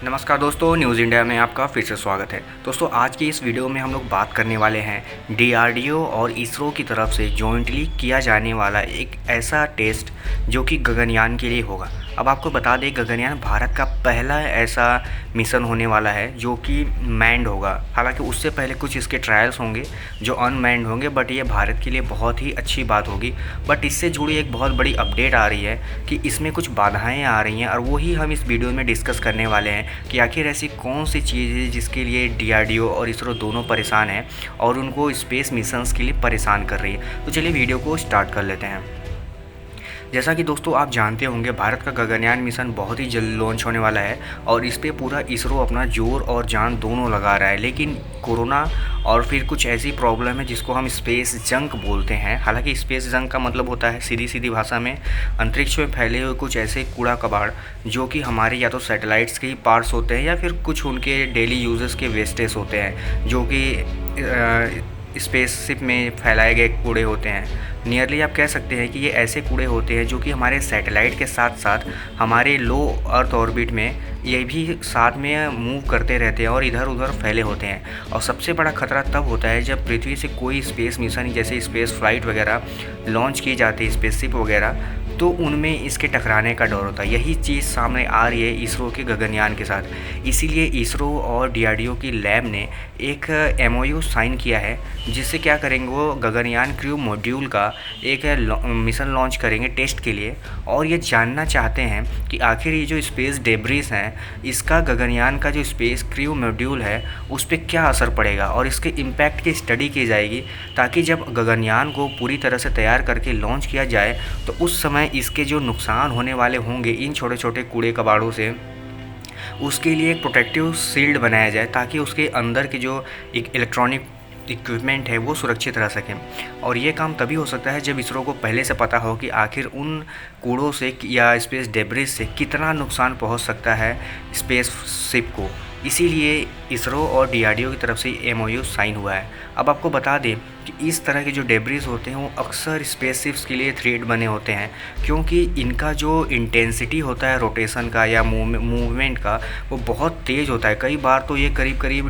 नमस्कार दोस्तों, news India में आपका फिर से स्वागत है। दोस्तों, आज की इस वीडियो में हम लोग बात करने वाले हैं डीआरडीओ और इसरो की तरफ से जॉइंटली किया जाने वाला एक ऐसा टेस्ट जो कि गगनयान के लिए होगा। अब आपको बता दें, गगनयान भारत का पहला ऐसा मिशन होने वाला है जो कि मैन्ड होगा। हालांकि उससे पहले कुछ इसके ट्रायल्स होंगे जो अनमैन्ड होंगे, बट ये भारत के लिए बहुत ही अच्छी बात होगी। बट इससे जुड़ी एक बहुत बड़ी अपडेट आ रही है कि इसमें कुछ बाधाएं आ रही हैं और वही हम इस वीडियो में डिस्कस करने वाले हैं कि आखिर ऐसी कौन सी चीज़ है जिसके लिए डीआरडीओ और इसरो दोनों परेशान हैं और उनको स्पेस मिशंस के लिए परेशान कर रही है। तो चलिए वीडियो को स्टार्ट कर लेते हैं। जैसा कि दोस्तों आप जानते होंगे, भारत का गगनयान मिशन बहुत ही जल्द लॉन्च होने वाला है और इस पे पूरा इसरो अपना जोर और जान दोनों लगा रहा है। लेकिन कोरोना और फिर कुछ ऐसी प्रॉब्लम है जिसको हम स्पेस जंक बोलते हैं। हालांकि स्पेस जंक का मतलब होता है सीधी सीधी भाषा में अंतरिक्ष में फैले हुए कुछ ऐसे कूड़ा कबाड़ जो कि हमारे या तो सैटेलाइट्स के ही पार्ट्स होते हैं या फिर कुछ उनके डेली यूजेस के वेस्टेज होते हैं जो कि स्पेसशिप में फैलाए गए कूड़े होते हैं। नियरली आप कह सकते हैं कि ये ऐसे कूड़े होते हैं जो कि हमारे सैटेलाइट के साथ साथ हमारे लो अर्थ ऑर्बिट में ये भी साथ में मूव करते रहते हैं और इधर उधर फैले होते हैं। और सबसे बड़ा खतरा तब होता है जब पृथ्वी से कोई स्पेस मिशन जैसे स्पेस फ्लाइट वगैरह लॉन्च की जाती है, स्पेसशिप वगैरह, तो उनमें इसके टकराने का डर होता है। यही चीज़ सामने आ रही है इसरो के गगनयान के साथ। इसीलिए इसरो और डीआरडीओ की लैब ने एक एमओयू साइन किया है जिससे क्या करेंगे, वो गगनयान क्रू मॉड्यूल का एक मिशन लॉन्च करेंगे टेस्ट के लिए। और ये जानना चाहते हैं कि आखिर ये जो स्पेस डेब्रिस हैं इसका गगनयान का जो स्पेस क्रू मॉड्यूल है उस पर क्या असर पड़ेगा और इसके इम्पैक्ट की स्टडी की जाएगी, ताकि जब गगनयान को पूरी तरह से तैयार करके लॉन्च किया जाए तो उस समय इसके जो नुकसान होने वाले होंगे इन छोटे छोटे कूड़े कबाड़ों से, उसके लिए एक प्रोटेक्टिव शील्ड बनाया जाए ताकि उसके अंदर की जो एक इलेक्ट्रॉनिक इक्विपमेंट है वो सुरक्षित रह सकें। और ये काम तभी हो सकता है जब इसरो को पहले से पता हो कि आखिर उन कूड़ों से या स्पेस डेब्रिस से कितना नुकसान पहुंच सकता है स्पेस शिप को। इसीलिए इसरो और डीआरडीओ की तरफ से एमओयू साइन हुआ है। अब आपको बता दें कि इस तरह के जो डेब्रिस होते हैं वो अक्सर स्पेसशिप्स के लिए थ्रेट बने होते हैं, क्योंकि इनका जो इंटेंसिटी होता है रोटेशन का या मूवमेंट का वो बहुत तेज़ होता है। कई बार तो ये करीब करीब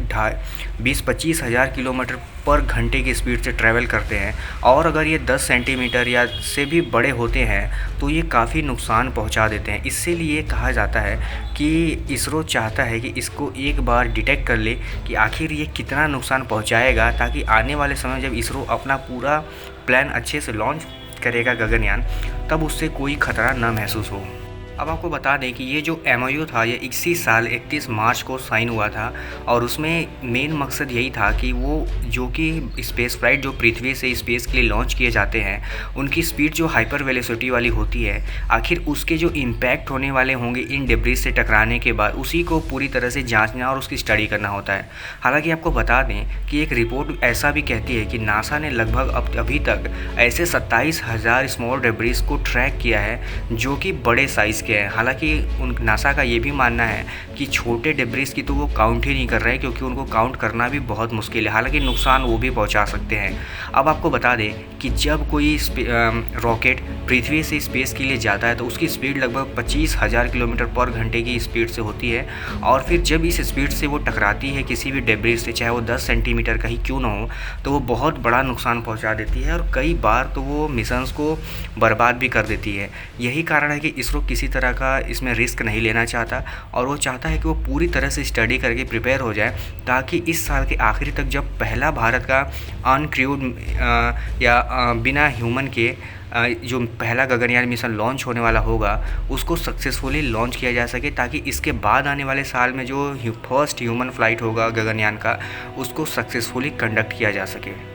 20-25 हज़ार किलोमीटर पर घंटे की स्पीड से ट्रैवल करते हैं। और अगर ये 10 सेंटीमीटर या से भी बड़े होते हैं तो ये काफ़ी नुकसान पहुंचा देते हैं। इसीलिए कहा जाता है कि इसरो चाहता है कि इसको एक बार डिटेक्ट कर ले कि आखिर ये कितना नुकसान पहुंचाएगा, ताकि आने वाले समय जब इसरो अपना पूरा प्लान अच्छे से लॉन्च करेगा गगनयान, तब उससे कोई खतरा न महसूस हो। अब आपको बता दें कि ये जो एमओयू था ये इसी साल 31 मार्च को साइन हुआ था और उसमें मेन मकसद यही था कि वो जो कि स्पेस फ्लाइट जो पृथ्वी से स्पेस के लिए लॉन्च किए जाते हैं उनकी स्पीड जो हाइपर वेलोसिटी वाली होती है, आखिर उसके जो इम्पैक्ट होने वाले होंगे इन डेब्रिस से टकराने के बाद उसी को पूरी तरह से जांचना और उसकी स्टडी करना होता है। हालांकि आपको बता दें कि एक रिपोर्ट ऐसा भी कहती है कि नासा ने लगभग अभी तक ऐसे 27,000 स्मॉल डेब्रिस को ट्रैक किया है जो कि बड़े साइज़ के हैं। हालांकि नासा का ये भी मानना है कि छोटे डेब्रिस की तो वो काउंट ही नहीं कर रहे हैं, क्योंकि उनको काउंट करना भी बहुत मुश्किल है। हालांकि नुकसान वो भी पहुंचा सकते हैं। अब आपको बता दें कि जब कोई रॉकेट पृथ्वी से स्पेस के लिए जाता है तो उसकी स्पीड लगभग 25,000 किलोमीटर पर घंटे की स्पीड से होती है। और फिर जब इस स्पीड से वो टकराती है किसी भी डेब्रिस से, चाहे वो 10 सेंटीमीटर का ही क्यों ना हो, तो वो बहुत बड़ा नुकसान पहुँचा देती है और कई बार तो वो मिशंस को बर्बाद भी कर देती है। यही कारण है कि इसरो किसी तरह का इसमें रिस्क नहीं लेना चाहता और वो चाहता है कि वो पूरी तरह से स्टडी करके प्रिपेयर हो जाए, ताकि इस साल के आखिरी तक जब पहला भारत का अनक्रूड या बिना ह्यूमन के जो पहला गगनयान मिशन लॉन्च होने वाला होगा उसको सक्सेसफुली लॉन्च किया जा सके, ताकि इसके बाद आने वाले साल में जो फर्स्ट ह्यूमन फ्लाइट होगा गगनयान का उसको सक्सेसफुली कंडक्ट किया जा सके।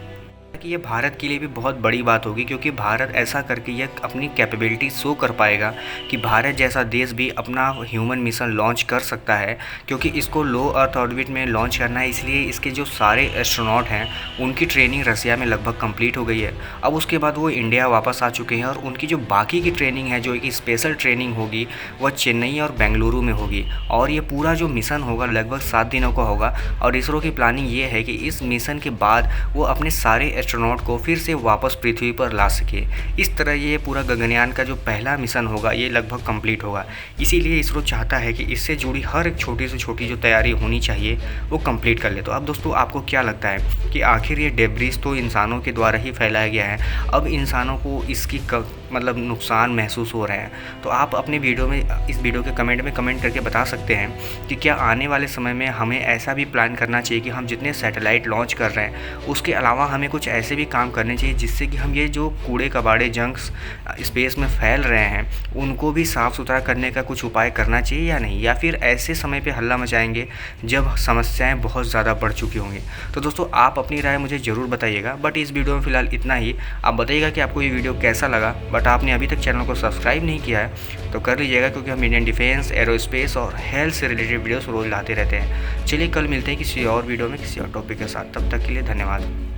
कि ये भारत के लिए भी बहुत बड़ी बात होगी, क्योंकि भारत ऐसा करके ये अपनी कैपेबिलिटी शो कर पाएगा कि भारत जैसा देश भी अपना ह्यूमन मिशन लॉन्च कर सकता है। क्योंकि इसको लो अर्थ ऑर्बिट में लॉन्च करना है, इसलिए इसके जो सारे एस्ट्रोनॉट हैं उनकी ट्रेनिंग रसिया में लगभग कंप्लीट हो गई है। अब उसके बाद वो इंडिया वापस आ चुके हैं और उनकी जो बाकी की ट्रेनिंग है, जो एक स्पेशल ट्रेनिंग होगी, वह चेन्नई और बेंगलुरु में होगी। और ये पूरा जो मिशन होगा लगभग 7 दिनों का होगा। और इसरो की प्लानिंग ये है कि इस मिशन के बाद वो अपने सारे एस्ट्रोनॉट को फिर से वापस पृथ्वी पर ला सके। इस तरह ये पूरा गगनयान का जो पहला मिशन होगा ये लगभग कंप्लीट होगा। इसीलिए इसरो चाहता है कि इससे जुड़ी हर एक छोटी से छोटी जो तैयारी होनी चाहिए वो कंप्लीट कर ले। तो अब दोस्तों आपको क्या लगता है कि आखिर ये डेब्रिस तो इंसानों के द्वारा ही फैलाया गया है, अब इंसानों को इसकी मतलब नुकसान महसूस हो रहे हैं। तो आप अपने वीडियो में इस वीडियो के कमेंट में कमेंट करके बता सकते हैं कि क्या आने वाले समय में हमें ऐसा भी प्लान करना चाहिए कि हम जितने सैटेलाइट लॉन्च कर रहे हैं उसके अलावा हमें कुछ ऐसे भी काम करने चाहिए जिससे कि हम ये जो कूड़े कबाड़े जंक्स स्पेस में फैल रहे हैं उनको भी साफ़ सुथरा करने का कुछ उपाय करना चाहिए या नहीं, या फिर ऐसे समय पे हल्ला मचाएंगे जब समस्याएं बहुत ज़्यादा बढ़ चुकी होंगी। तो दोस्तों आप अपनी राय मुझे ज़रूर बताइएगा। बट इस वीडियो में फ़िलहाल इतना ही। आप बताइएगा कि आपको ये वीडियो कैसा लगा। बट आपने अभी तक चैनल को सब्सक्राइब नहीं किया है तो कर लीजिएगा, क्योंकि हम इंडियन डिफेंस, एरोस्पेस और हेल्थ से रिलेटेड वीडियोस रोज़ लाते रहते हैं। चलिए कल मिलते हैं किसी और वीडियो में किसी और टॉपिक के साथ। तब तक के लिए धन्यवाद।